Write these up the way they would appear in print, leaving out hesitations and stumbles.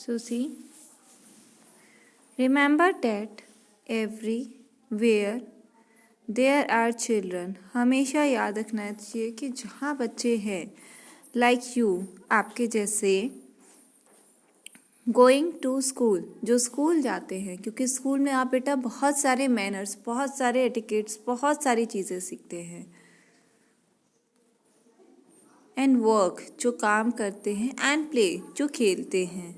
So see, remember that everywhere there are children. हमेशा याद रखना चाहिए कि जहाँ बच्चे हैं like you, आपके जैसे, गोइंग टू स्कूल, जो स्कूल जाते हैं, क्योंकि स्कूल में आप बेटा बहुत सारे मैनर्स, बहुत सारे एटिकेट्स, बहुत सारी चीज़ें सीखते हैं। एंड वर्क, जो काम करते हैं, एंड प्ले, जो खेलते हैं,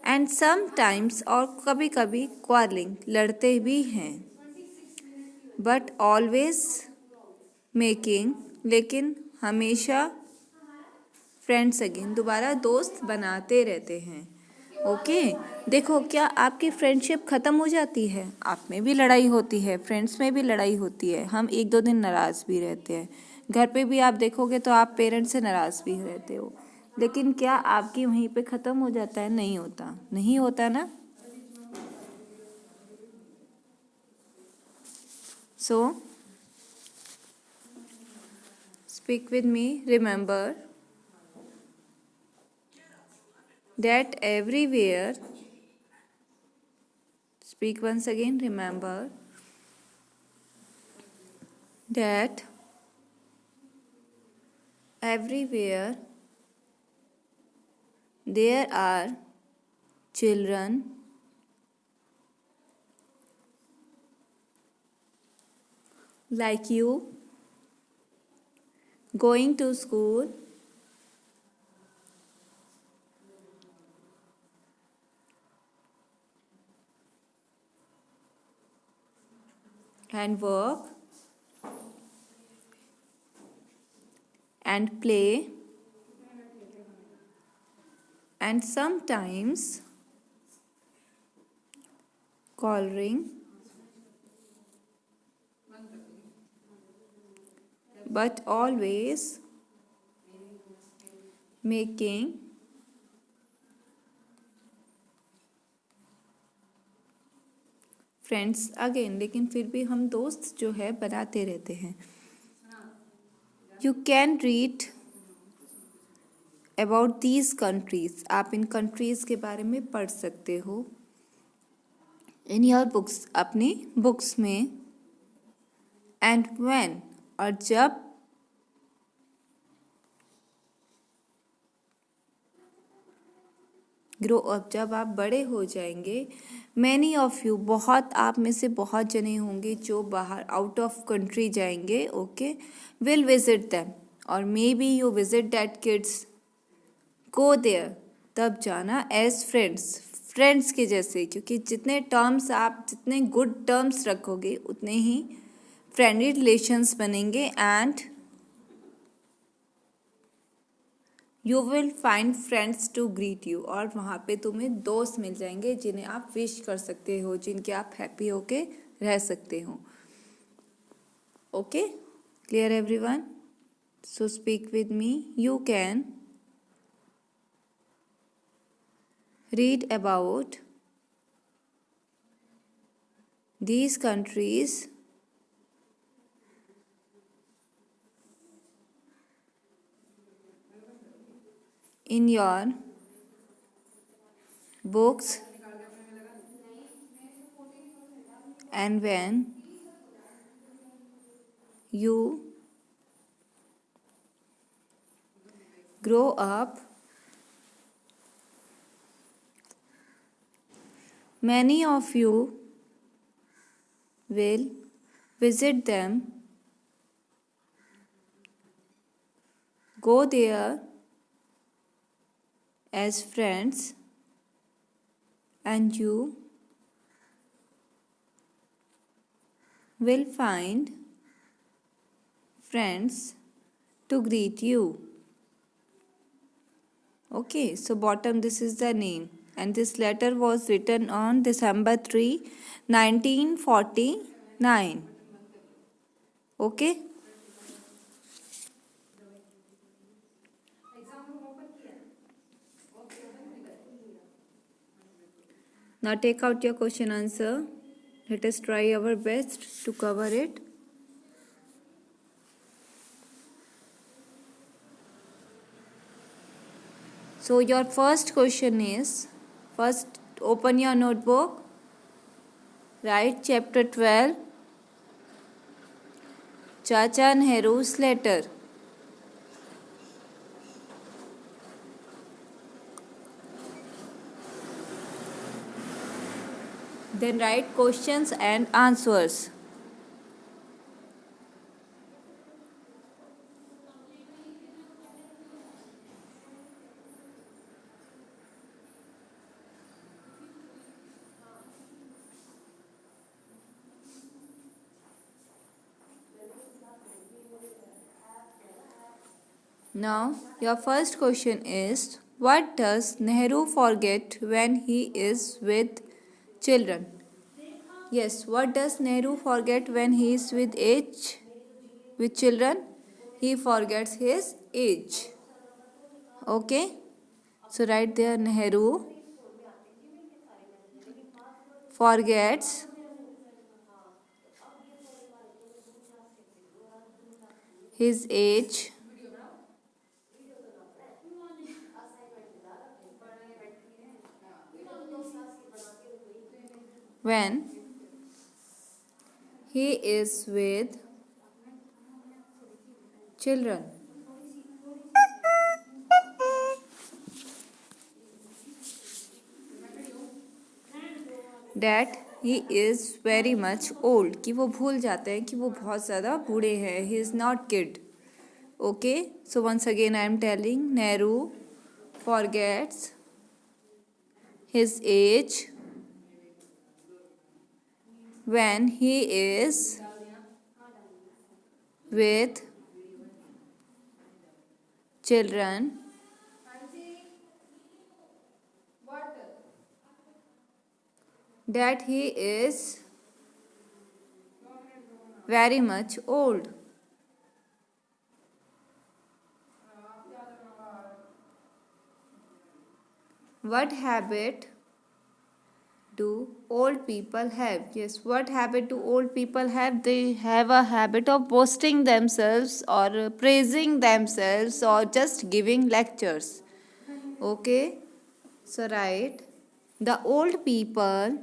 एंड समटाइम्स, और कभी कभी क्वारलिंग, लड़ते भी हैं, बट ऑलवेज मेकिंग, लेकिन हमेशा फ्रेंड्स अगेन, दोबारा दोस्त बनाते रहते हैं। ओके देखो, क्या आपकी फ्रेंडशिप ख़त्म हो जाती है? आप में भी लड़ाई होती है, फ्रेंड्स में भी लड़ाई होती है, हम एक दो दिन नाराज़ भी रहते हैं, घर पे भी आप देखोगे तो आप पेरेंट्स से नाराज़ भी रहते हो, लेकिन क्या आपकी वहीं पे ख़त्म हो जाता है? नहीं होता, नहीं होता ना। So speak with me, remember that everywhere, speak once again, remember that everywhere there are children like you going to school and work and play and sometimes coloring, but always making friends again, लेकिन फिर भी हम दोस्त जो है बनाते रहते हैं। You can read about these countries, आप इन कंट्रीज के बारे में पढ़ सकते हो इन योर बुक्स, अपनी बुक्स में। एंड व्हेन, और जब ग्रो अप, जब आप बड़े हो जाएंगे, मैनी ऑफ यू, बहुत आप में से बहुत जने होंगे जो बाहर आउट ऑफ कंट्री जाएंगे, ओके, विल विजिट दैम, और maybe you visit that kids, go there, तब जाना एज फ्रेंड्स, फ्रेंड्स के जैसे, क्योंकि जितने टर्म्स आप, जितने गुड टर्म्स रखोगे उतने ही फ्रेंडली रिलेशंस बनेंगे, and you will find friends to greet you, और वहाँ पे तुम्हें दोस्त मिल जाएंगे जिन्हें आप विश कर सकते हो, जिनके आप हैप्पी होके रह सकते हो। Okay, clear everyone? So speak with me, you can read about these countries in your books, and when you grow up, many of you will visit them, go there as friends, and you will find friends to greet you. Okay, so bottom, this is the name, and this letter was written on December 3, 1949. Okay? Now take out your question answer. Let us try our best to cover it. So your first question is, First, open your notebook. Write chapter 12. Chacha Nehru's letter. Then write questions and answers. Now, your first question is, what does Nehru forget when he is with children? Yes, what does Nehru forget when he is with children? He forgets his age. Okay? So write there, Nehru forgets his age when he is with children. That he is very much old, कि वो भूल जाते हैं कि वो बहुत ज़्यादा बूढ़े हैं. He is not kid. Okay, so once again I am telling, Nehru forgets his age when he is with children. That he is very much old. What habit do old people have? Yes, what habit do old people have? They have a habit of boasting themselves or praising themselves or just giving lectures. Okay, so right, the old people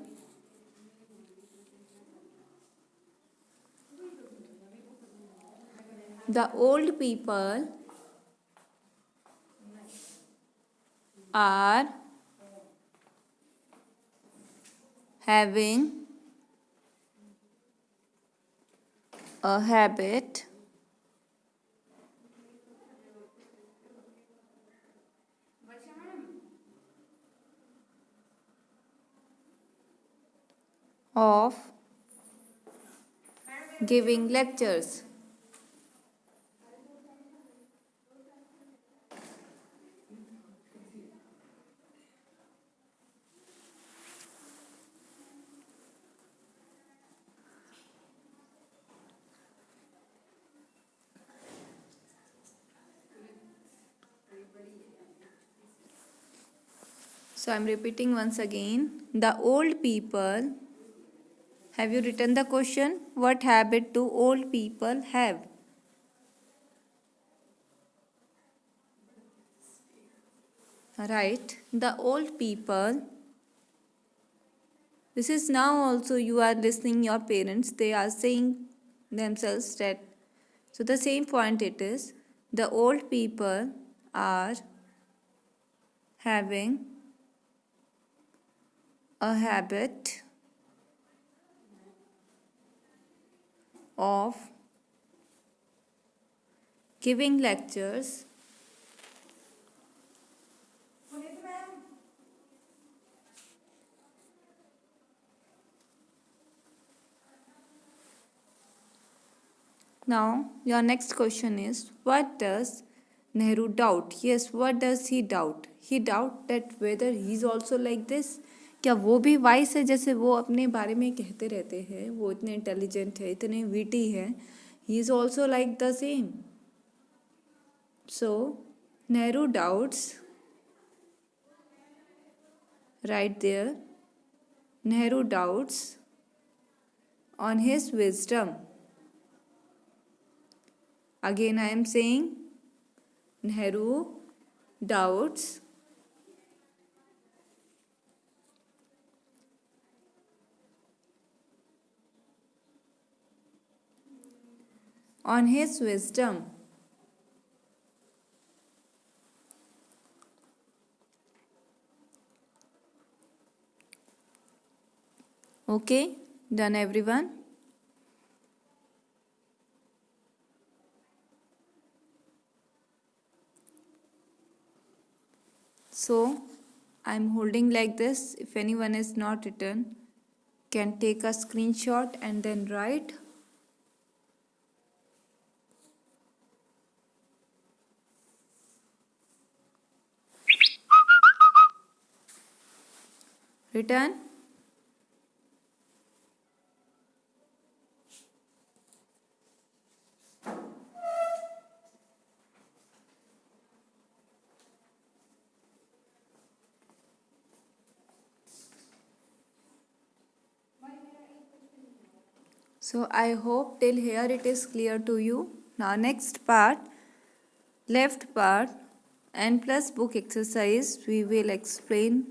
are having a habit of giving lectures. So I am repeating once again. The old people. Have you written the question? What habit do old people have? Right. The old people. This is now also you are listening your parents. They are saying themselves that. So the same point it is. The old people are having a habit of giving lectures Now, your next question is, what does Nehru doubt? Yes, what does he doubt? He doubt that whether he is also like this. क्या वो भी vice है जैसे वो अपने बारे में कहते रहते हैं वो इतने इंटेलिजेंट है इतने विटी है he is also like the same so Nehru doubts right there Nehru doubts on his wisdom. Again I am saying Nehru doubts on his wisdom. Okay, done everyone? So, I'm holding like this. If anyone is not written, can take a screenshot and then write. Written. So I hope till here it is clear to you. Now next part, left part, N plus book exercise we will explain,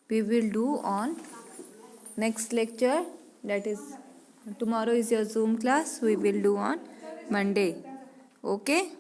we will do on next lecture, that is tomorrow is your Zoom class, we will do on Monday. Okay.